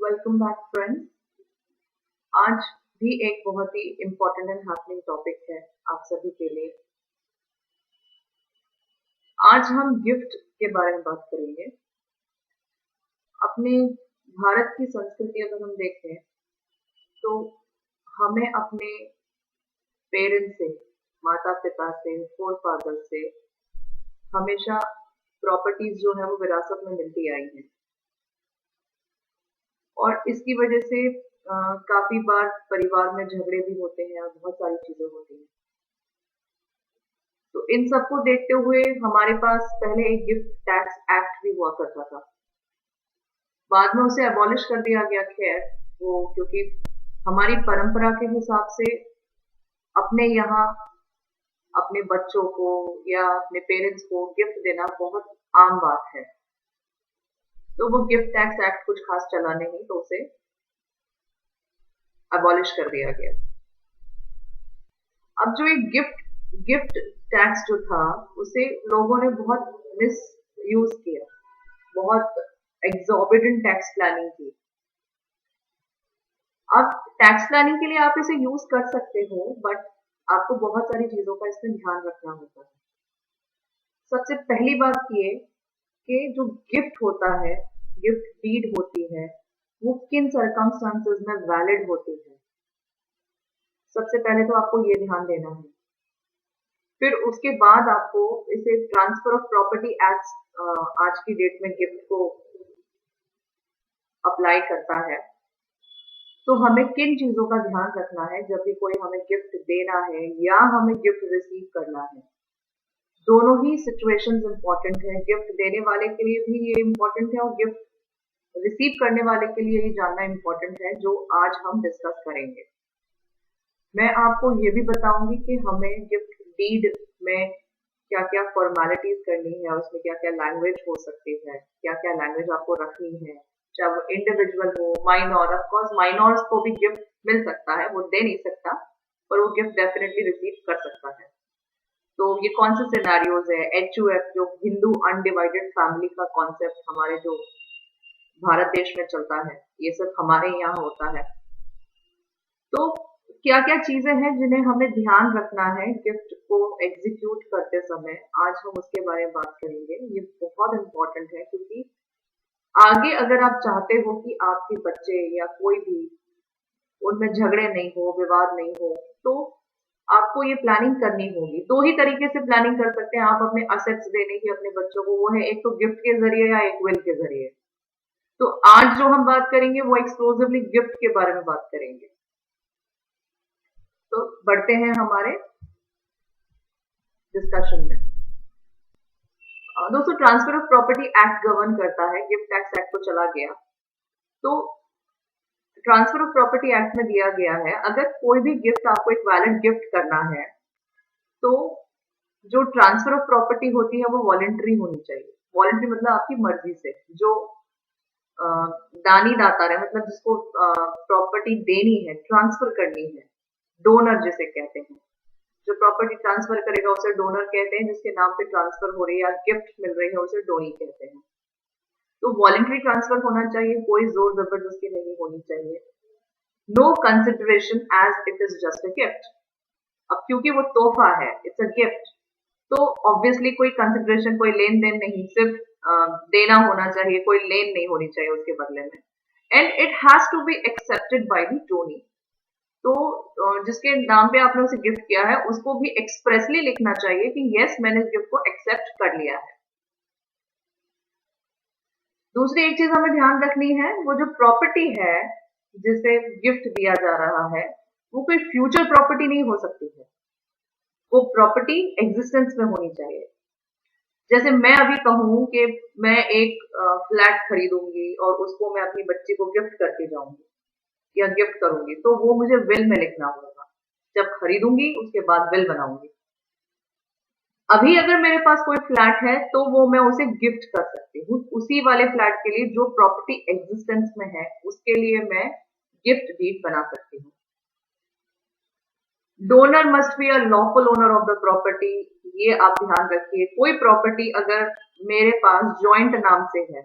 Welcome back friends. आज भी एक बहुत ही इम्पोर्टेंट एंड हैपनिंग टॉपिक है आप सभी के लिए। आज हम गिफ्ट के बारे में बात करेंगे। अपने भारत की संस्कृति अगर हम देखें तो हमें अपने पेरेंट्स से, माता पिता से, फोर फादर से हमेशा प्रॉपर्टीज जो है वो विरासत में मिलती आई हैं और इसकी वजह से काफी बार परिवार में झगड़े भी होते हैं और बहुत सारी चीजें होती हैं। तो इन सबको देखते हुए हमारे पास पहले एक गिफ्ट टैक्स एक्ट भी हुआ करता था। बाद में उसे अबॉलिश कर दिया गया। खैर वो क्योंकि हमारी परंपरा के हिसाब से अपने यहाँ अपने बच्चों को या अपने पेरेंट्स को गिफ्ट देना बहुत आम बात है, तो वो गिफ्ट टैक्स एक्ट कुछ खास चला नहीं, तो उसे अबॉलिश कर दिया गया। अब जो एक गिफ्ट टैक्स जो था उसे लोगों ने बहुत मिस यूज किया, बहुत एग्जॉर्बिटेंट टैक्स प्लानिंग की। अब टैक्स प्लानिंग के लिए आप इसे यूज कर सकते हो, बट आपको बहुत सारी चीजों का इसमें ध्यान रखना होता है। सबसे पहली बात ये कि जो गिफ्ट होता है, गिफ्ट डीड होती है, वो किन सर्कमस्टांसेस में वैलिड होती है। सबसे पहले तो आपको ये ध्यान देना है। फिर उसके बाद आपको इसे ट्रांसफर ऑफ प्रॉपर्टी एक्ट आज की डेट में गिफ्ट को अप्लाई करता है। तो हमें किन चीजों का ध्यान रखना है जब भी कोई हमें गिफ्ट देना है या हमें गिफ्ट रिसीव करना है। दोनों ही सिचुएशंस इंपॉर्टेंट है। गिफ्ट देने वाले के लिए भी ये इम्पोर्टेंट है और गिफ्ट रिसीव करने वाले के लिए ये जानना इम्पोर्टेंट है, जो आज हम डिस्कस करेंगे। मैं आपको ये भी बताऊंगी कि हमें गिफ्ट डीड में क्या क्या फॉर्मेलिटीज करनी है, उसमें क्या क्या लैंग्वेज हो सकती है, क्या क्या लैंग्वेज आपको रखनी है, चाहे वो इंडिविजुअल हो, माइनॉर। ऑफ कोर्स माइनॉर्स को भी गिफ्ट मिल सकता है, वो दे नहीं सकता, पर वो गिफ्ट डेफिनेटली रिसीव कर सकता है। तो ये कौन से सिनेरियोज है। HUF जो हिंदू अनडिवाइडेड फैमिली का कॉन्सेप्ट हमारे जो भारत देश में चलता है, ये सब हमारे यहाँ होता है। तो क्या क्या चीजें हैं जिन्हें हमें ध्यान रखना है गिफ्ट को एग्जीक्यूट करते समय, आज हम उसके बारे में बात करेंगे। ये बहुत इंपॉर्टेंट है क्योंकि आगे अगर आप चाहते हो कि आपके बच्चे या कोई भी उनमें झगड़े नहीं हो, विवाद नहीं हो, तो आपको ये प्लानिंग करनी होगी। दो ही तरीके से प्लानिंग कर सकते हैं आप अपने असेट्स देने की अपने बच्चों को, वो है एक तो गिफ्ट के जरिए या एक विल के जरिए। तो आज जो हम बात करेंगे वो एक्सक्लूसिवली गिफ्ट के बारे में बात करेंगे। तो बढ़ते हैं हमारे डिस्कशन में। दोस्तों, transfer of property act govern करता है। गिफ्ट टैक्स एक्ट तो चला गया, तो ट्रांसफर ऑफ प्रॉपर्टी एक्ट में दिया गया है अगर कोई भी गिफ्ट आपको एक वैलिड गिफ्ट करना है तो जो ट्रांसफर ऑफ प्रॉपर्टी होती है वो वॉलंटरी होनी चाहिए। वॉलंटरी मतलब आपकी मर्जी से। जो दानी दाता है, मतलब जिसको प्रॉपर्टी देनी है, ट्रांसफर करनी है, डोनर जिसे कहते हैं। जो प्रॉपर्टी ट्रांसफर करेगा उसे डोनर कहते हैं, जिसके नाम पे ट्रांसफर हो रही है या गिफ्ट मिल रही है उसे डोनी कहते हैं। तो वॉलंटरी ट्रांसफर होना चाहिए, कोई जोर जबरदस्ती नहीं होनी चाहिए। No consideration as it is just a gift. अब क्योंकि वो तोहफा है, इट्स अ गिफ्ट, तो ऑब्वियसली कोई कंसिडरेशन, कोई लेन देन नहीं, सिर्फ देना होना चाहिए, कोई लेन नहीं होनी चाहिए उसके बदले में। And it has to be accepted by the donee. तो जिसके नाम पे आपने उसे गिफ्ट किया है उसको भी एक्सप्रेसली लिखना चाहिए कि यस, मैंने इस गिफ्ट को एक्सेप्ट कर लिया है। दूसरी एक चीज हमें ध्यान रखनी है, वो जो प्रॉपर्टी है जिसे गिफ्ट दिया जा रहा है वो कोई फ्यूचर प्रॉपर्टी नहीं हो सकती है। वो प्रॉपर्टी एग्जिस्टेंस में होनी चाहिए। जैसे मैं अभी कहूं कि मैं एक फ्लैट खरीदूंगी और उसको मैं अपनी बच्ची को गिफ्ट करके जाऊंगी या गिफ्ट करूंगी, तो वो मुझे विल में लिखना होगा। जब खरीदूंगी उसके बाद विल बनाऊंगी। अभी अगर मेरे पास कोई फ्लैट है तो वो मैं उसे गिफ्ट कर सकती हूँ। उसी वाले फ्लैट के लिए जो प्रॉपर्टी एग्जिस्टेंस में है उसके लिए मैं गिफ्ट डीड बना सकती हूँ। Donor must be a lawful owner of the property. ये आप ध्यान रखिए, कोई प्रॉपर्टी अगर मेरे पास जॉइंट नाम से है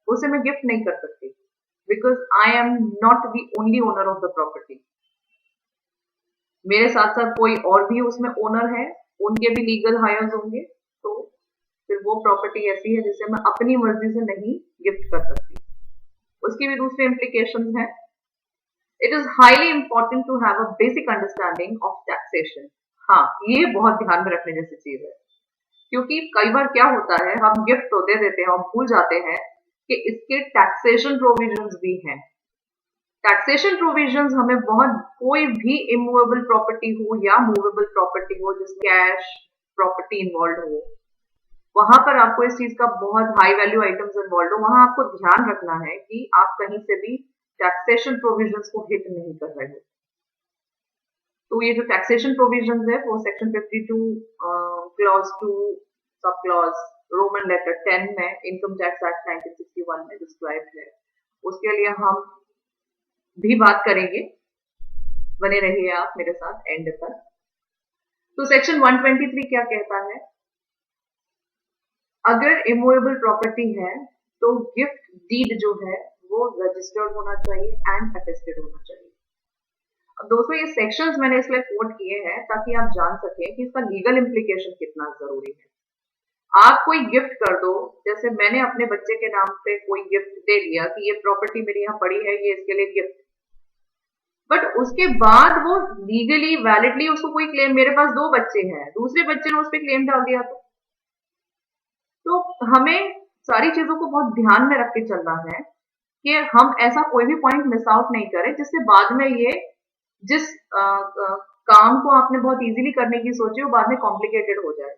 उसे मैं गिफ्ट नहीं कर सकती, because I am not the only owner of the property. मेरे साथ साथ कोई और भी उसमें ओनर है, उनके भी लीगल हायर्स होंगे, तो फिर वो प्रॉपर्टी ऐसी है जिसे मैं अपनी मर्जी से नहीं गिफ्ट कर सकती। उसकी भी दूसरी इम्प्लीकेशंस हैं। It is highly important to have a basic understanding of taxation. हाँ, ये बहुत ध्यान में रखने जैसी चीज है, क्योंकि कई बार क्या होता है, हम गिफ्ट तो दे देते हैं, हम भूल जाते हैं कि इसके टैक्सेशन प्रोविजंस भी हैं। टैक्सेशन प्रोविजंस हमें बहुत, कोई भी इमूवेबल प्रॉपर्टी हो या मूवेबल प्रॉपर्टी हो जिसमें कैश प्रॉपर्टी इन्वॉल्व हो, वहां पर आपको इस चीज का बहुत हाई वैल्यू आइटम्स इन्वॉल्व हो, वहां आपको ध्यान रखना है कि आप कहीं से भी टैक्सेशन प्रोविजंस को हिट नहीं कर रहे हो। तो ये जो टैक्सेशन प्रोविजंस है वो section 52 clause 2 sub clause Roman letter 10 में इनकम टैक्स एक्ट 1961 में डिस्क्राइब्ड है। उसके लिए हम भी बात करेंगे, बने रहिए आप मेरे साथ एंड तक। तो सेक्शन 123 क्या कहता है, अगर इमूवेबल प्रॉपर्टी है तो गिफ्ट डीड जो है वो रजिस्टर्ड होना चाहिए एंड अटेस्टेड होना चाहिए। अब दोस्तों, ये सेक्शंस मैंने इसलिए कोट किए हैं ताकि आप जान सकें कि इसका लीगल इम्प्लीकेशन कितना जरूरी है। आप कोई गिफ्ट कर दो, जैसे मैंने अपने बच्चे के नाम पे कोई गिफ्ट दे दिया कि ये प्रॉपर्टी मेरी यहाँ पड़ी है, ये इसके लिए गिफ्ट, बट उसके बाद वो लीगली वैलिडली उसको कोई क्लेम, मेरे पास 2 बच्चे हैं, दूसरे बच्चे ने उस पर क्लेम डाल दिया, तो हमें सारी चीजों को बहुत ध्यान में रख के चलना है कि हम ऐसा कोई भी पॉइंट मिस आउट नहीं करें जिससे बाद में ये जिस काम को आपने बहुत इजीली करने की सोची वो बाद में कॉम्प्लिकेटेड हो जाए।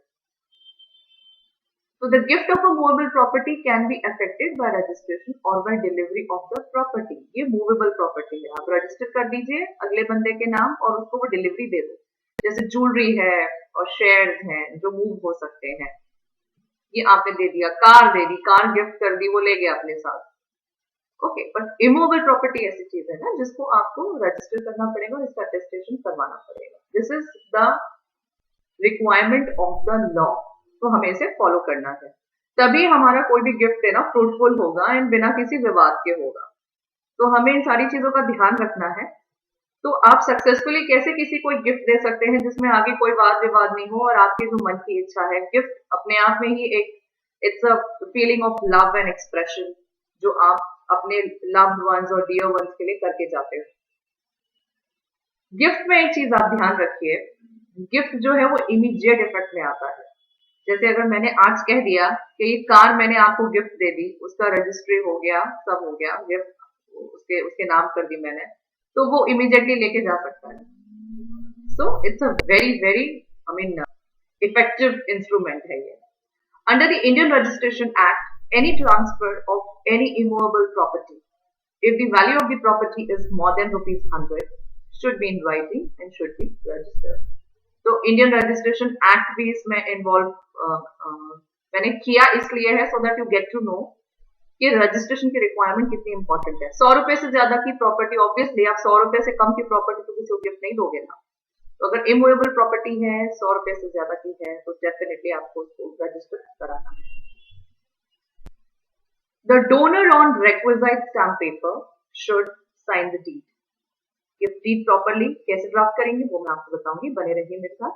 तो the gift of a movable property can be affected by registration और by delivery of the property. ये मूवेबल प्रॉपर्टी है, आप रजिस्टर कर दीजिए अगले बंदे के नाम और उसको वो डिलीवरी दे दो। जैसे ज्वेलरी है और शेयर्स हैं जो मूव हो सकते हैं, ये आपने दे दिया। कार दे दी, कार गिफ्ट कर दी, वो ले गया अपने साथ, ओके। बट इमूवेबल प्रॉपर्टी ऐसी चीज है ना जिसको आपको रजिस्टर करना पड़ेगा और इसका अटेस्टेशन करवाना पड़ेगा। This is the requirement of the law, तो हमें इसे फॉलो करना है, तभी हमारा कोई भी गिफ्ट देना फ्रूटफुल होगा एंड बिना किसी विवाद के होगा। तो हमें इन सारी चीजों का ध्यान रखना है। तो आप सक्सेसफुली कैसे किसी को गिफ्ट दे सकते हैं जिसमें आगे कोई वाद विवाद नहीं हो और आपकी जो मन की इच्छा है। गिफ्ट अपने आप में ही एक, it's a feeling of love and expression जो आप अपने लव्ड वंस और डियर वंस के लिए करके जाते हो। गिफ्ट में एक चीज आप ध्यान रखिए, गिफ्ट जो है वो इमीडिएट इफेक्ट में आता है। जैसे अगर मैंने आज कह दिया कि ये कार मैंने आपको गिफ्ट दे दी, उसका रजिस्ट्री हो गया, सब हो गया, गिफ्ट उसके नाम कर दी मैंने, तो वो इमीडिएटली लेके जा सकता है। So it's a very very effective instrument है ये। Under the Indian registration act, any transfer of any immovable property, if the value of the property is more than rupees 100, should be in writing and should be registered. तो Indian registration act भी इसमें involve मैंने किया इसलिए है so that you get to know कि registration की requirement कितनी इंपॉर्टेंट है। 100 रुपए से ज्यादा की प्रॉपर्टी, ऑब्वियसली आप 100 रुपए से कम की प्रॉपर्टी तो किसी को गिफ्ट नहीं दोगे ना। तो अगर इमूवेबल प्रॉपर्टी है, 100 रुपए से ज्यादा की है, तो डेफिनेटली आपको उसको रजिस्टर कराना है। The donor on requisite stamp paper should sign the deed. Gift deed properly कैसे ड्राफ्ट करेंगे वो मैं आपको बताऊंगी, बने रहिए मेरे साथ।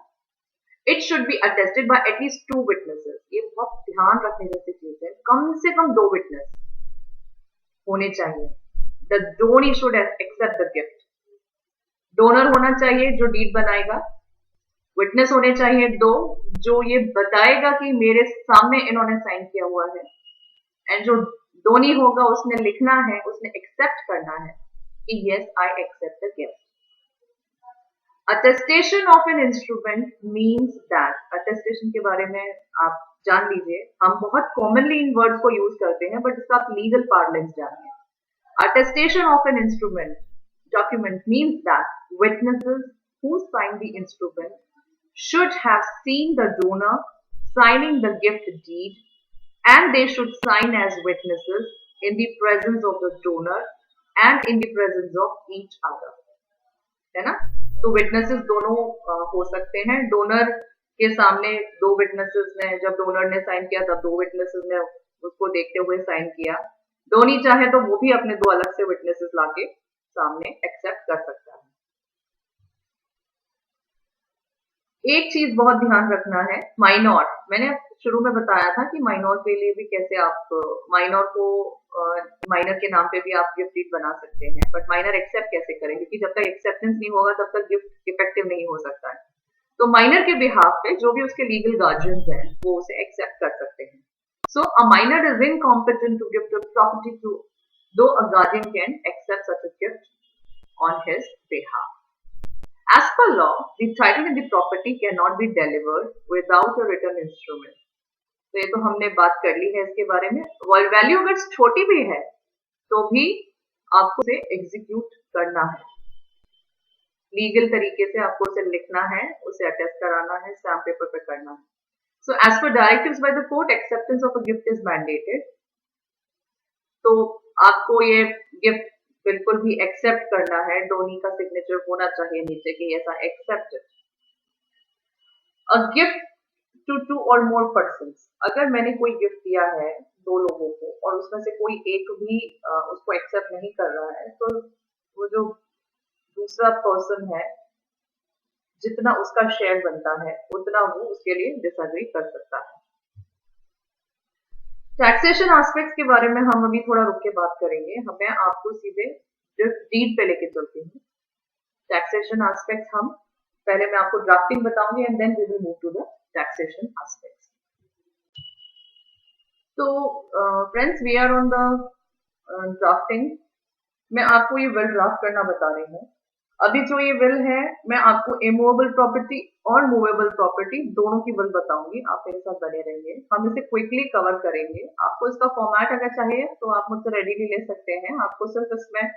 It should be attested by at least 2 witnesses. ये बहुत ध्यान रखने जैसी चीज है, कम से कम 2 विटनेस होने चाहिए। The donee should accept the gift. Donor होना चाहिए जो डीड बनाएगा, विटनेस होने चाहिए 2 जो ये बताएगा कि मेरे सामने इन्होंने साइन किया हुआ है, एंड जो डोनी होगा उसने लिखना है, उसने एक्सेप्ट करना है कि yes I accept the gift. Attestation of an instrument means that, attestation के बारे में आप जान लीजिए, हम बहुत कॉमनली इन वर्ड्स को यूज करते हैं बट इसका आप लीगल पार्लेंस जानिए। Attestation of an instrument document means that witnesses who sign the instrument should have seen the donor signing the gift deed, and they should sign as witnesses in the presence of the donor and in the presence of each other, है ना। तो witnesses दोनों हो सकते हैं। Donor के सामने 2 witnesses ने, जब डोनर ने साइन किया तब 2 witnesses ने उसको देखते हुए साइन किया, डोनी चाहे तो वो भी अपने 2 अलग से विटनेसेस लाके सामने एक्सेप्ट कर सकता है। एक चीज बहुत ध्यान रखना है, माइनॉर। मैंने शुरू में बताया था कि माइनॉर के लिए भी कैसे आप माइनॉर को माइनर के नाम पे भी आप गिफ्ट डीड बना सकते हैं, बट माइनर एक्सेप्ट कैसे करें, क्योंकि जब तक एक्सेप्टेंस नहीं होगा तब तक गिफ्ट इफेक्टिव नहीं हो सकता है। तो माइनर के बिहाफ पे जो भी उसके लीगल गार्जियंस हैं वो उसे एक्सेप्ट कर सकते हैं। So a minor is incompetent to gift a property to though a guardian can accept such a gift on his behalf. As per law, the title in the property cannot be delivered without a written instrument. तो ये तो हमने बात कर ली है इसके बारे में। वैल्यू अगर छोटी भी है तो भी आपको उसे एग्जीक्यूट करना है, लीगल तरीके से आपको उसे लिखना है, उसे अटेस्ट कराना है, स्टैम्प पेपर पे करना है। So as per directives by the court, acceptance of a gift is mandated. तो आपको ये गिफ्ट बिल्कुल भी एक्सेप्ट करना है, डोनी का सिग्नेचर होना चाहिए नीचे कि ऐसा एक्सेप्टेड। अ गिफ्ट टू 2 और मोर पर्सन्स, अगर मैंने कोई गिफ्ट दिया है 2 लोगों को और उसमें से कोई एक भी उसको एक्सेप्ट नहीं कर रहा है, तो वो जो दूसरा पर्सन है, जितना उसका शेयर बनता है उतना वो उसके लिए डिसएग्री कर सकता है। टैक्सेशन एस्पेक्ट्स के बारे में हम अभी थोड़ा रुक के बात करेंगे। मैं आपको सीधे डीड पे लेके चलती हूँ। टैक्सेशन एस्पेक्ट्स हम पहले मैं आपको ड्राफ्टिंग बताऊंगी and then we will move to the taxation aspects. तो friends, we are on the drafting. मैं आपको ये विल ड्राफ्ट करना बता रही हूँ। अभी जो ये विल है, मैं आपको इमूवेबल प्रॉपर्टी और मूवेबल प्रॉपर्टी दोनों की विल बताऊंगी। आप मेरे साथ बने रहिए, हम इसे क्विकली कवर करेंगे। आपको इसका फॉर्मेट अगर चाहिए तो आप मुझसे रेडीली ले सकते हैं। आपको सिर्फ इसमें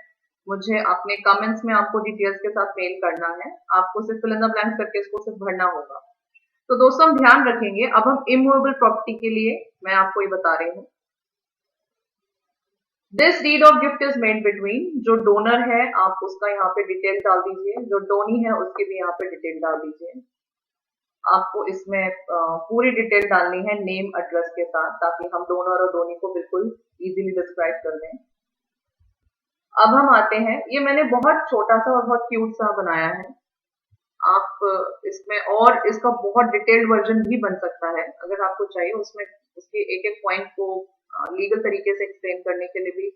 मुझे अपने कमेंट्स में आपको डिटेल्स के साथ मेल करना है। आपको सिर्फ फिल इन द ब्लैंक्स करके इसको सिर्फ भरना होगा। तो दोस्तों, हम ध्यान रखेंगे। अब हम इमूवेबल प्रॉपर्टी के लिए मैं आपको ये बता रही हूँ। This deed of gift is made between, जो डोनर है आप उसका यहाँ पे डिटेल डाल दीजिए, जो डोनी है उसकी भी यहाँ पे डिटेल डाल दीजिए। आपको इसमें पूरी डिटेल डालनी है नेम एड्रेस के साथ, ताकि हम डोनर और डोनी को बिल्कुल इजीली डिस्क्राइब कर दें। अब हम आते हैं, ये मैंने बहुत छोटा सा और बहुत क्यूट सा बनाया है। आप इसमें और इसका बहुत डिटेल्ड वर्जन भी बन सकता है अगर आपको चाहिए। उसमें उसके एक एक पॉइंट को लीगल तरीके से एक्सप्लेन करने के लिए भी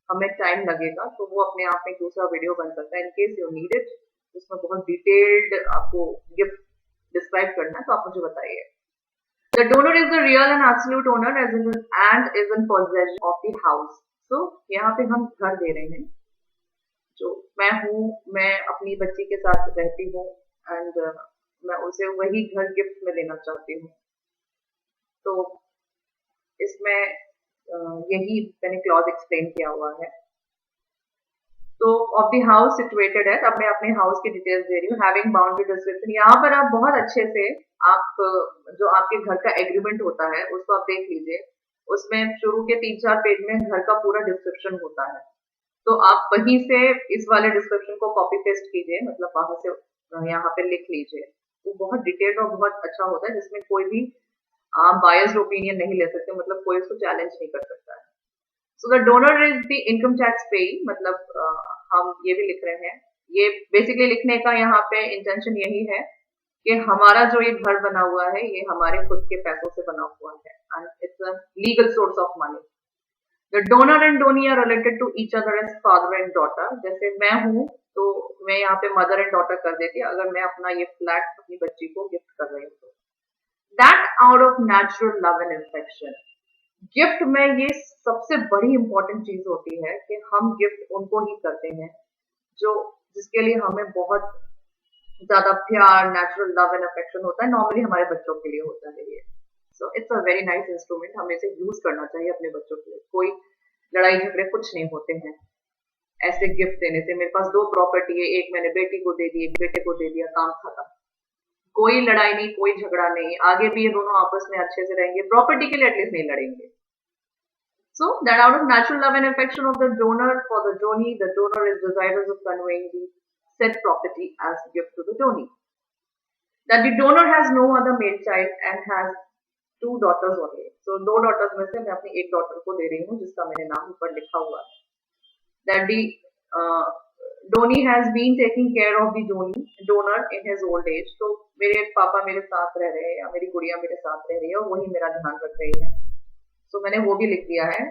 हमें टाइम लगेगा, तो वो अपने आप में दूसरा वीडियो बन सकता है। In case you need it, जिसमें बहुत डिटेल्ड आपको गिफ्ट डिस्क्राइब करना है, तो आप मुझे बताइए। The donor is the real and absolute owner and is in possession of the house. तो यहाँ पे हम घर दे रहे हैं, जो मैं अपनी बच्ची के साथ रहती हूँ एंड मैं उसे वही घर गिफ्ट में देना चाहती हूँ। तो इसमें यही मैंने क्लॉज एक्सप्लेन किया हुआ है। तो ऑफ द हाउस सिचुएटेड है, अब मैं अपने हाउस की डिटेल्स दे रही हूँ। हैविंग बाउंड्री डिस्क्रिप्शन, यहाँ पर आप बहुत अच्छे से आप जो आपके घर का एग्रीमेंट होता है उसको आप देख लीजिए। उसमें शुरू के 3-4 पेज में घर का पूरा डिस्क्रिप्शन होता है, तो आप वहीं से इस वाले डिस्क्रिप्शन को कॉपी पेस्ट कीजिए, मतलब वहां से यहाँ पे लिख लीजिए। वो बहुत डिटेल्ड और बहुत अच्छा होता है, जिसमें कोई भी आप बायस्ड ओपिनियन नहीं ले सकते, मतलब कोई उसको चैलेंज नहीं कर सकता है। So the donor is the income tax पे, मतलब हम ये भी लिख रहे हैं। ये बेसिकली लिखने का यहाँ पे इंटेंशन यही है कि हमारा जो ये घर बना हुआ है ये हमारे खुद के पैसों से बना हुआ है and it's a legal source of money. The donor and donee are related to each other as father and daughter. जैसे मैं हूँ तो मैं यहाँ पे मदर एंड डॉटर कर देती, अगर मैं अपना ये फ्लैट अपनी बच्ची को गिफ्ट कर रही हूँ तो। That out of natural love and affection. Gift में ये सबसे बड़ी इंपॉर्टेंट चीज होती है कि हम गिफ्ट उनको ही करते हैं जो जिसके लिए हमें बहुत ज्यादा प्यार, नेचुरल लव एंड अफेक्शन होता है। नॉर्मली हमारे बच्चों के लिए होता है ये। So it's a very nice instrument, हमें इसे यूज करना चाहिए अपने बच्चों के लिए। कोई लड़ाई झगड़े कुछ नहीं होते हैं ऐसे गिफ्ट देने से। मेरे पास 2 प्रॉपर्टी है, एक मैंने बेटी को दे दी, एक बेटे को दे दिया, काम खत्म। कोई लड़ाई नहीं, कोई झगड़ा नहीं, आगे भी ये दोनों आपस में अच्छे से रहेंगे, प्रॉपर्टी के लिए एटलीस्ट नहीं लड़ेंगे। So that out of natural love and affection of the donor for the donee, the donor is desirous of conveying the said property as gift to the donee. That the donor has no other male child and has 2 daughters only. So 2 daughters में से मैं अपनी एक daughter को दे रही हूँ जिसका मैंने नाम ऊपर लिखा हुआ है. That the Dhoni has been taking care of the donor in his old age. तो मेरे पापा मेरे साथ रह रहे हैं या मेरी गुड़िया मेरे साथ रह रही है और वही मेरा ध्यान रख रही है. तो मैंने वो भी लिख दिया है.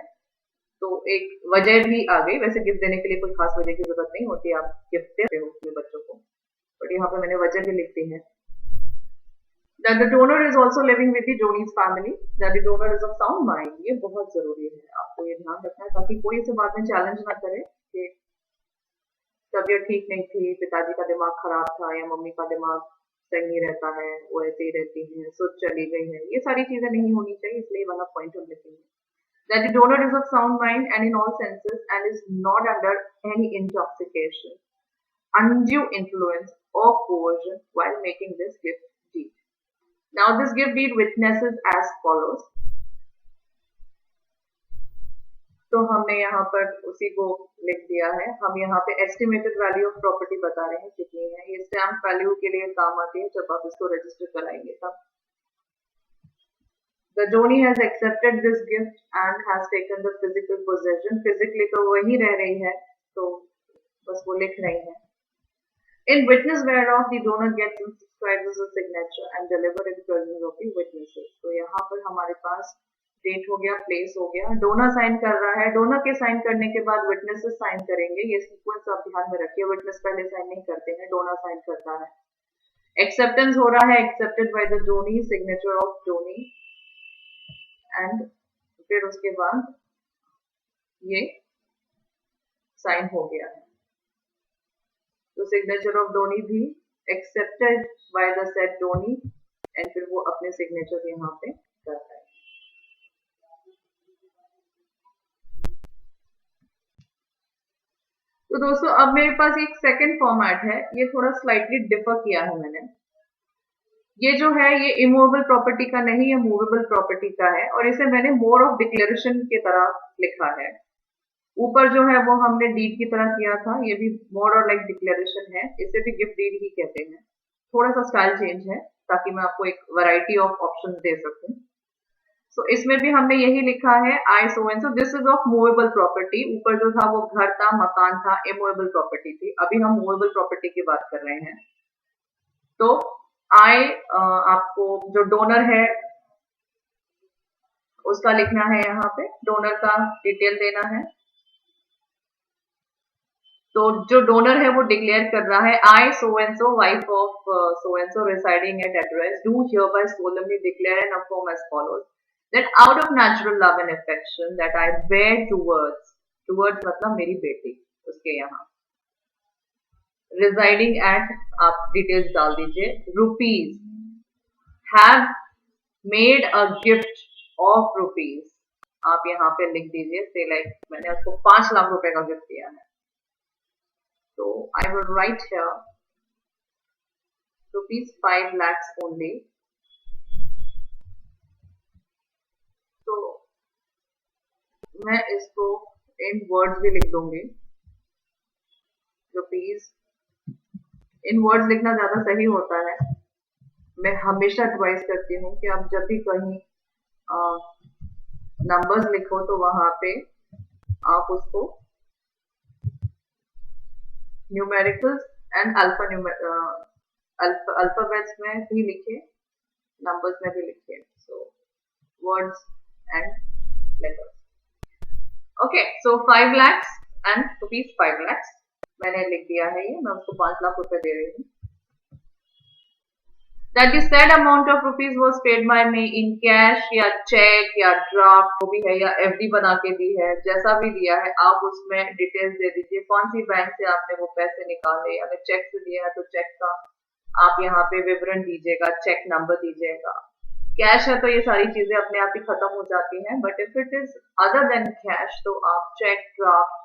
तो एक वजह भी आ गई. वैसे गिफ्ट देने के लिए कोई खास वजह की जरूरत नहीं होती, आप गिफ्ट देते हो अपने बच्चों को, बट यहाँ पे मैंने वजह भी लिख दी है. That the donor is also living with the Dhoni's family. That the donor is of sound mind. ये बहुत जरूरी है, आपको ये ध्यान रखना है ताकि कोई इसे बाद में चैलेंज ना करे कि तबीयत ठीक नहीं थी, पिताजी का दिमाग खराब था या मम्मी का दिमाग सही नहीं रहता है, वो ऐसे ही रहती है, सोच चली गई है. ये सारी चीजें नहीं होनी चाहिए, इसलिए वाला पॉइंट हम लिखेंगे. That the donor is of sound mind and in all senses and is not under any intoxication, undue influence or coercion while making this gift deed. Now this gift deed witnesses as follows. तो हमने यहाँ पर उसी को लिख दिया है. हम यहाँ पे एस्टिमेटेड वैल्यू ऑफ प्रॉपर्टी बता रहे हैं कितनी है. ये स्टैम्प वैल्यू के लिए काम आती है जब आप इसको रजिस्टर कराएंगे तब. The Dhoni has accepted this gift and has taken the physical possession. Physically तो वही रह रही है, तो बस वो लिख रही है. In witness whereof the donor gets and subscribes a signature and delivered in presence of the witnesses. तो यहाँ पर हमारे पास डेट हो गया, प्लेस हो गया, डोनर साइन कर रहा है. डोनर के साइन करने के बाद विटनेसेस साइन करेंगे. ये सीक्वेंस आप ध्यान में रखिए. विटनेस पहले साइन नहीं करते हैं, डोनर साइन करता है. एक्सेप्टेंस हो रहा है, accepted by the Dhoni, signature of Dhoni, and फिर उसके बाद ये साइन हो गया है. तो सिग्नेचर ऑफ Dhoni भी accepted by the said Dhoni and फिर वो अपने सिग्नेचर यहाँ पे करता है. तो दोस्तों अब मेरे पास एक सेकंड फॉर्मेट है. ये थोड़ा स्लाइटली डिफर किया है मैंने. ये जो है ये इमूवेबल प्रॉपर्टी का नहीं है, मूवेबल प्रॉपर्टी का है और इसे मैंने मोर ऑफ डिक्लेरेशन की तरह लिखा है. ऊपर जो है वो हमने डीड की तरह किया था, ये भी मोर और लाइक डिक्लेरेशन है. इसे भी गिफ्ट डीड ही कहते हैं. थोड़ा सा स्टाइल चेंज है ताकि मैं आपको एक वैरायटी ऑफ ऑप्शंस दे सकूं. सो इसमें भी हमने यही लिखा है I so and so. This is of movable property. ऊपर जो था वो घर था, मकान था, इमूवेबल प्रॉपर्टी थी. अभी हम मूवेबल प्रॉपर्टी की बात कर रहे हैं. तो आई आपको जो डोनर है उसका लिखना है. यहाँ पे डोनर का डिटेल देना है. तो जो डोनर है वो डिक्लेयर कर रहा है I so and so, wife of so and so, residing at address, do hereby solemnly declare and affirm as follows that out of natural love and affection that I bear towards मतलब मेरी बेटी, उसके यहाँ residing at, आप details डाल दीजिए, rupees, have made a gift of rupees, आप यहाँ पे लिख दीजिए. से लाइक मैंने उसको 5 लाख रुपए का गिफ्ट दिया है. तो I will write here rupees 5 lakhs only. तो मैं इसको इन वर्ड्स भी लिख दूंगी. रुपीज इन वर्ड्स लिखना ज्यादा सही होता है. मैं हमेशा एडवाइस करती हूँ कि आप जब भी कहीं नंबर्स लिखो तो वहां पे आप उसको न्यूमेरिकल्स एंड अल्फाबेट्स में भी लिखिए, नंबर्स में भी लिखिए. So words and letters. Okay, so 5 lakhs and rupees 5 lakhs मैंने लिख दिया है. ये मैं उसको 5 लाख रुपए दे रही हूँ. That the said amount of rupees was paid by me in cash या चेक या ड्राफ्ट, वो भी है, या एफडी बना के दी है, जैसा भी दिया है आप उसमें डिटेल्स दे दीजिए. कौन सी बैंक से आपने वो पैसे निकाले. अगर चेक से दिया है तो चेक का आप यहाँ पे विवरण दीजिएगा, चेक नंबर दीजिएगा. कैश है तो ये सारी चीजें अपने आप ही खत्म हो जाती हैं. But if it is other then cash तो आप cheque, draft,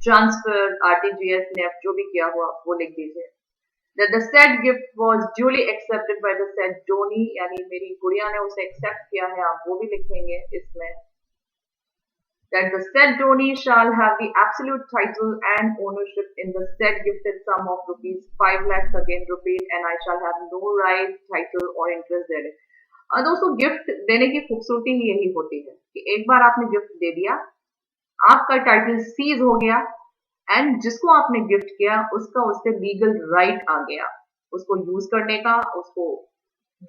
transfer, RTGS, NEFT जो भी किया हुआ वो लिख दीजिए. That the said gift was duly accepted by the said Dhoni, यानी मेरी गुड़िया ने उसे एक्सेप्ट किया है, आप वो भी लिखेंगे इसमें. That the said Dhoni shall have the absolute title and ownership in the said gifted sum of rupees 5 lakhs, again repeat, and I shall have no right, title or interest therein. दोस्तों gift देने की खूबसूरती ही यही होती है कि एक बार आपने गिफ्ट दे दिया, आपका टाइटल सीज हो गया एंड जिसको आपने गिफ्ट किया उसका उससे लीगल राइट आ गया उसको यूज करने का, उसको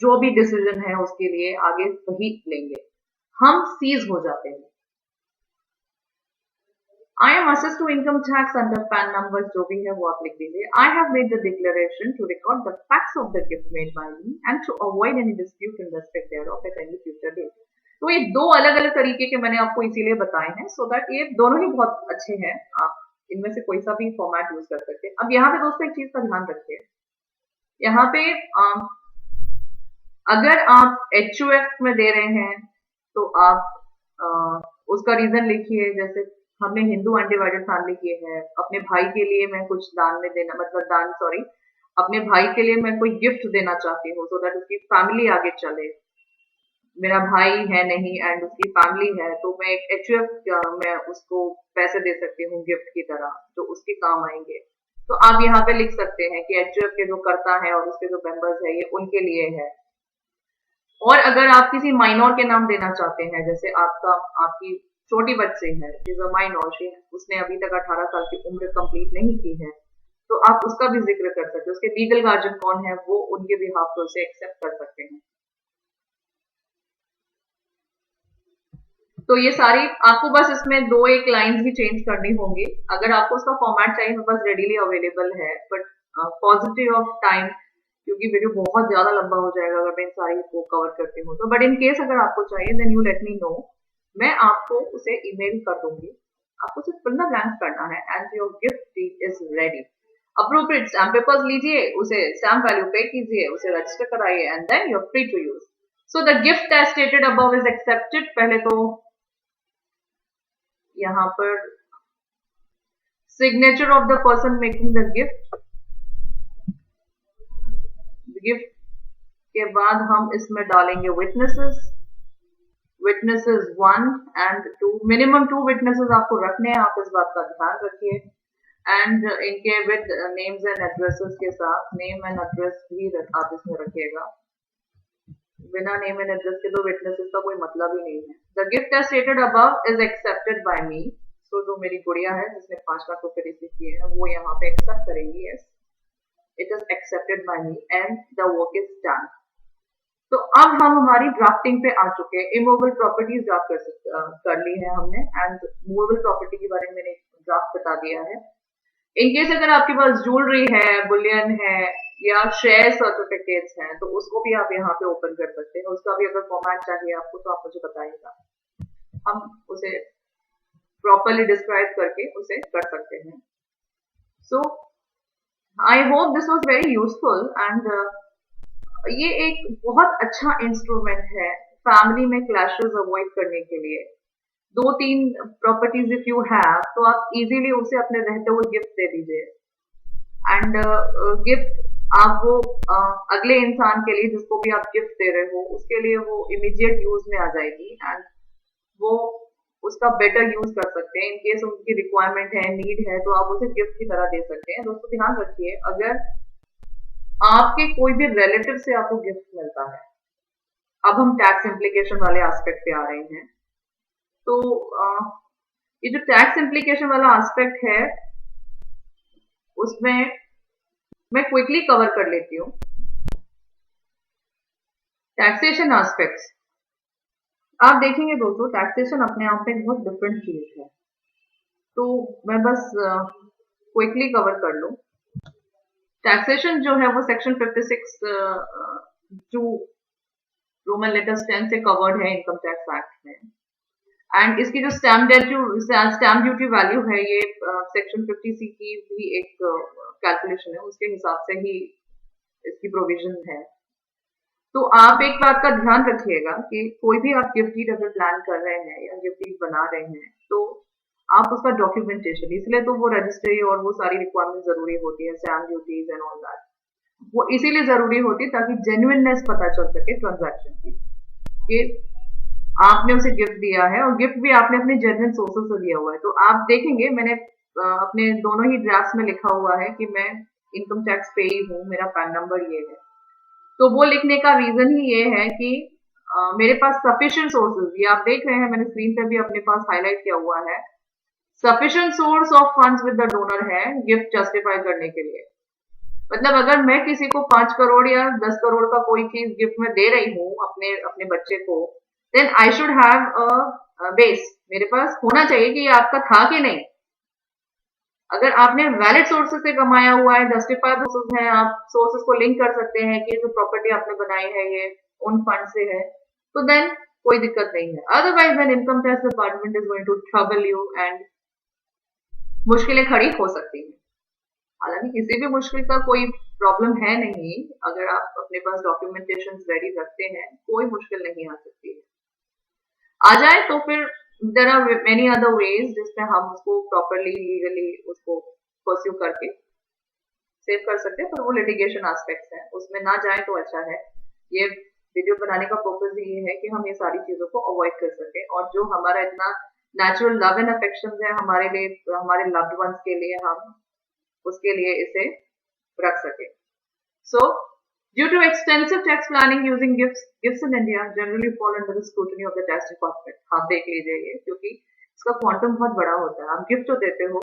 जो भी डिसीजन है उसके लिए आगे वही लेंगे। हम सीज हो जाते हैं। I am assessed to income tax under PAN numbers जो भी है वो आप लिख दीजिए। I have made the declaration to record the facts of the gift made by me and to avoid any dispute in respect thereof at any future date। तो ये दो अलग अलग तरीके के मैंने आपको इसीलिए बताए हैं सो दैट ये दोनों ही बहुत अच्छे हैं। आप इनमें से कोई सा भी फॉर्मेट यूज कर सकते हैं। अब यहाँ पे दोस्तों एक चीज का ध्यान रखिए, यहाँ पे अगर आप HUF में दे रहे हैं तो आप अ, उसका रीजन लिखिए। जैसे हमने हिंदू अनडिवाइडेड फैमिली की है, अपने भाई के लिए मैं कुछ दान में देना मतलब दान सॉरी अपने भाई के लिए मैं कोई गिफ्ट देना चाहती हूँ सो दैट उसकी फैमिली आगे चले। मेरा भाई है नहीं एंड उसकी फैमिली है तो मैं एक HUF मैं उसको पैसे दे सकती हूँ गिफ्ट की तरह जो उसके काम आएंगे। तो आप यहाँ पे लिख सकते हैं कि HUF के जो करता है और उसके जो मेंबर्स है ये उनके लिए है। और अगर आप किसी माइनॉर के नाम देना चाहते हैं, जैसे आपकी छोटी बच्ची है, शी इज अ माइनॉर, उसने अभी तक 18 साल की उम्र कंप्लीट नहीं की है, तो आप उसका भी जिक्र कर सकते हैं। उसके लीगल गार्जियन कौन है वो उनके बिहाफ पे उसे एक्सेप्ट कर सकते हैं। तो ये सारी आपको बस इसमें दो एक लाइंस भी चेंज करनी होंगी। अगर आपको उसका फॉर्मेट चाहिए मेरे पास रेडीली अवेलेबल है, बट पॉजिटिव ऑफ टाइम क्योंकि वीडियो बहुत ज्यादा लंबा हो जाएगा अगर मैं इन सारी को कवर करती हूँ तो। बट इन केस अगर आपको चाहिए then you let me know, मैं आपको उसे ईमेल कर दूंगी। आपको सिर्फ फिल द ब्लैंक्स करना है and your gift deed is ready. Appropriate stamp papers लीजिए, उसे स्टैम्प वैल्यू पे कीजिए, उसे रजिस्टर कराइए and then you are free to use. So the gift as stated above is accepted. पहले तो यहाँ पर signature of the person making the gift के बाद हम इसमें डालेंगे witnesses. Witnesses 1 and 2, minimum 2 witnesses आपको रखने हैं, आप इस बात का ध्यान रखिए। एंड इनके विद नेम्स एंड एड्रेसेस के साथ नेम एंड एड्रेस भी आप इसमें रखिएगा। बिना नेम एंड एड्रेस के दो विटनेसेस का कोई मतलब ही नहीं है। The gift as stated above is accepted by me. So जो मेरी गुड़िया है जिसने 5 लाख रुपए रिसीव किए हैं वो यहाँ पे एक्सेप्ट करेंगी। Yes, it is accepted by me and the work is done. तो अब हम हमारी ड्राफ्टिंग पे आ चुके हैं। इमूवेबल प्रॉपर्टीज ड्राफ्ट कर ली है हमने एंड मूवेबल प्रॉपर्टी के बारे में मैंने ड्राफ्ट बता दिया है। इनकेस अगर आपके पास ज्वेलरी है, बुलियन है या शेयर सर्टिफिकेट्स हैं तो उसको भी आप यहाँ पे ओपन कर सकते हैं। उसका भी अगर फॉर्मेट चाहिए आपको तो आप मुझे बताइएगा, हम उसे प्रॉपरली डिस्क्राइब करके उसे कर सकते हैं। So I hope this was very useful and ये एक बहुत अच्छा इंस्ट्रूमेंट है फैमिली में क्लैशेस अवॉइड करने के लिए। 2-3 प्रॉपर्टीज इफ यू हैव तो आप इजीली उसे अपने रहते हुए गिफ्ट दे दीजिए एंड गिफ्ट आप वो अगले इंसान के लिए जिसको भी आप गिफ्ट दे रहे हो उसके लिए वो इमीडिएट यूज में आ जाएगी एंड वो उसका बेटर यूज कर सकते हैं। इनकेस उनकी रिक्वायरमेंट है, नीड है तो आप उसे गिफ्ट की तरह दे सकते हैं। दोस्तों ध्यान रखिए, अगर आपके कोई भी रिलेटिव से आपको गिफ्ट मिलता है, अब हम टैक्स इम्प्लीकेशन वाले एस्पेक्ट पे आ रहे हैं, तो ये जो टैक्स इम्प्लीकेशन वाला एस्पेक्ट है उसमें मैं क्विकली कवर कर लेती हूँ। टैक्सेशन एस्पेक्ट्स आप देखेंगे दोस्तों, टैक्सेशन अपने आप में बहुत डिफरेंट चीज है, तो मैं बस क्विकली कवर कर लूं। टैक्सेशन जो है वो सेक्शन 56 टू रोमन लेटर्स 10 से कवर्ड है इनकम टैक्स एक्ट में एंड इसकी जो स्टैम्प ड्यूटी वैल्यू है ये सेक्शन 50C की भी एक कैलकुलेशन है, उसके हिसाब से ही इसकी प्रोविजन है। तो आप एक बात का ध्यान रखिएगा कि कोई भी आप गिफ्ट डीड अगर प्लान कर रहे हैं या गिफ्ट डीड बना रहे हैं तो आप उसका डॉक्यूमेंटेशन, इसलिए तो वो रजिस्ट्री और वो सारी रिक्वायरमेंट जरूरी होती है, stamp duties and all that, वो इसीलिए जरूरी होती है ताकि जेन्युइननेस पता चल सके ट्रांजैक्शन की कि आपने उसे गिफ्ट दिया है और गिफ्ट भी आपने अपने जेन्युइन सोर्सेस से दिया हुआ है। तो आप देखेंगे मैंने अपने दोनों ही ड्राफ्ट में लिखा हुआ है कि मैं इनकम टैक्स पेई हूँ, मेरा पैन नंबर ये है। तो वो लिखने का रीजन ही ये है कि मेरे पास सफिशिएंट सोर्सेज, ये आप देख रहे हैं मैंने स्क्रीन पे भी अपने पास हाईलाइट किया हुआ है, sufficient source of funds with the donor है गिफ्ट जस्टिफाई करने के लिए। मतलब अगर मैं किसी को 5 करोड़ या 10 करोड़ का कोई चीज गिफ्ट में दे रही हूँ अपने अपने बच्चे को, then I should have a base, मेरे पास होना चाहिए कि ये आपका था कि नहीं। अगर आपने वैलिड सोर्सेज से कमाया हुआ है, जस्टिफाइबल सोर्सेज है, आप सोर्सेज को लिंक कर सकते हैं कि जो प्रॉपर्टी आपने बनाई है ये उन फंड से है, तो देन कोई दिक्कत नहीं है। Otherwise an income tax department is going to trouble you and मुश्किलें खड़ी हो सकती हैं। हालांकि किसी भी मुश्किल का कोई प्रॉब्लम है नहीं, अगर आप अपने पास डॉक्यूमेंटेशन रेडी रखते हैं कोई मुश्किल नहीं आ सकती है। आ जाए तो फिर there are many other ways जिसमें हम उसको प्रॉपरली लीगली उसको परस्यू करके सेव कर सकते हैं, पर वो लिटिगेशन एस्पेक्ट्स है, उसमें ना जाए तो अच्छा है। ये वीडियो बनाने का पर्पज ये है कि हम ये सारी चीजों को अवॉइड कर सकें, और जो हमारा इतना नेचुरल लव एंड अफेक्शन है हमारे लिए, हमारे लव्ड वंस के लिए, हम उसके लिए इसे रख सके। So, due to extensive tax planning using gifts in India generally fall under the scrutiny of the tax department। आप देख लीजिए ये, क्योंकि इसका क्वांटम बहुत बड़ा होता है। आप गिफ्ट तो देते हो,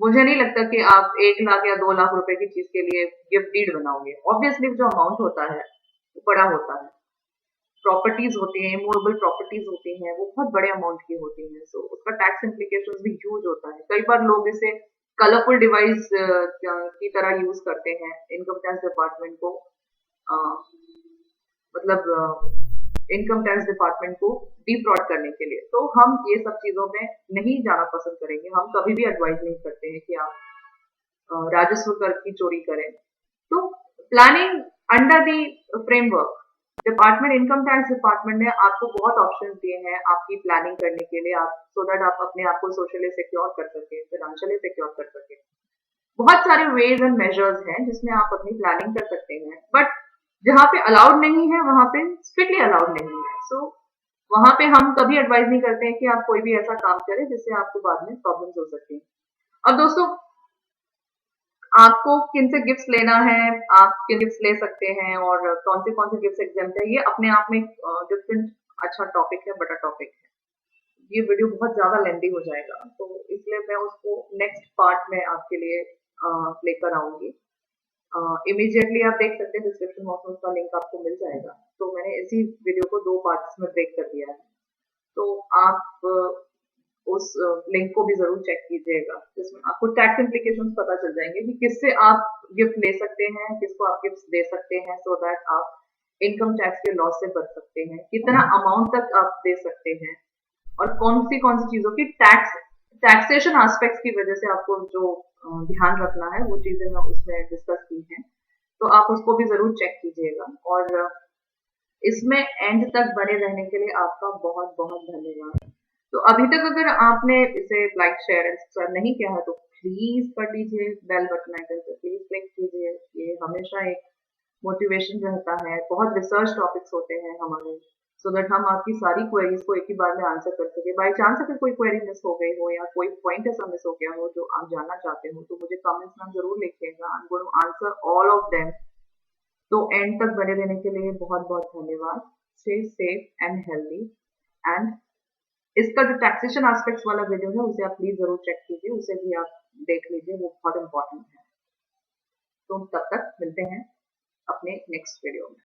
मुझे नहीं लगता कि आप 1 लाख या 2 लाख रुपए की चीज के लिए गिफ्ट डीड बनाओगे। ऑब्वियसली जो अमाउंट होता है वो बड़ा होता है, प्रॉपर्टीज होती हैं, इमूवेबल प्रॉपर्टीज होती हैं, वो बहुत बड़े अमाउंट की होती हैं, सो उसका टैक्स इम्प्लीकेशन भी ह्यूज होता है। कई बार लोग इसे कलरफुल डिवाइस की तरह यूज करते हैं इनकम टैक्स डिपार्टमेंट को, मतलब इनकम टैक्स डिपार्टमेंट को डिफ्रॉड करने के लिए। तो हम ये सब चीजों में नहीं जाना पसंद करेंगे। हम कभी भी एडवाइज नहीं करते हैं कि आप राजस्व कर की चोरी करें। तो planning under the framework, department, income tax department ने आपको बहुत ऑप्शंस दिए हैं आपकी प्लानिंग करने के लिए, आप सो दैट आप अपने आप को सोशली सिक्योर कर सके, फाइनेंशियली सिक्योर कर सके। बहुत सारे वेज एंड मेजर्स हैं जिसमें आप अपनी प्लानिंग कर सकते हैं, बट जहाँ पे अलाउड नहीं है वहां पे स्ट्रिक्टली अलाउड नहीं है। सो वहां पे हम कभी एडवाइज नहीं करते हैं कि आप कोई भी ऐसा काम करें जिससे आपको बाद में प्रॉब्लम्स हो सकती हैं। अब दोस्तों, आपको किन से गिफ्ट्स लेना है, आप किन गिफ्ट्स ले सकते हैं और कौन से गिफ्ट्स एग्जाम्पल है, ये अपने आप में डिफरेंट अच्छा टॉपिक है, बड़ा टॉपिक है। ये वीडियो बहुत ज्यादा लेंदी हो जाएगा, तो इसलिए मैं उसको नेक्स्ट पार्ट में आपके लिए लेकर आऊंगी। इमीडिएटली आप देख सकते हैं डिस्क्रिप्शन बॉक्स में उसका लिंक आपको मिल जाएगा। तो मैंने इसी वीडियो को 2 पार्ट्स में ब्रेक कर दिया है, तो आप उस लिंक को भी जरूर चेक कीजिएगा, जिसमें आपको टैक्स इम्प्लीकेशंस पता चल जाएंगे कि किससे आप गिफ्ट ले सकते हैं, किसको आप गिफ्ट दे सकते हैं, सो दैट आप इनकम टैक्स के लॉस से बच सकते हैं, कितना अमाउंट तक आप दे सकते हैं, और कौन सी चीजों की टैक्सेशन एस्पेक्ट्स की वजह से आपको जो ध्यान रखना है, वो चीजें मैं उसमें डिस्कस की हैं। तो आप उसको भी जरूर चेक कीजिएगा, और इसमें एंड तक बने रहने के लिए आपका बहुत बहुत धन्यवाद। तो अभी तक अगर आपने इसे लाइक, शेयर एंड सब्सक्राइब नहीं किया है तो प्लीज कर लीजिए, बेल बटन आइकन पे प्लीज क्लिक कीजिए। ये हमेशा एक मोटिवेशन रहता है, बहुत रिसर्च टॉपिक्स होते हैं हमारे, सो दैट हम आपकी सारी क्वेरीज को एक ही बार में आंसर कर सके। बाई चांस अगर कोई क्वेरी मिस हो गई हो या कोई पॉइंट ऐसा मिस हो गया हो जो आप जानना चाहते हो, तो मुझे कमेंट्स में जरूर लिखिएगा, I am going to answer all of them. तो एंड तक बने रहने के लिए बहुत बहुत धन्यवाद। Stay safe and healthy, and इसका जो टैक्सेशन एस्पेक्ट्स वाला वीडियो है उसे आप प्लीज जरूर चेक कीजिए, उसे भी आप देख लीजिए, वो बहुत इंपॉर्टेंट है। तो तब तक मिलते हैं अपने नेक्स्ट वीडियो में।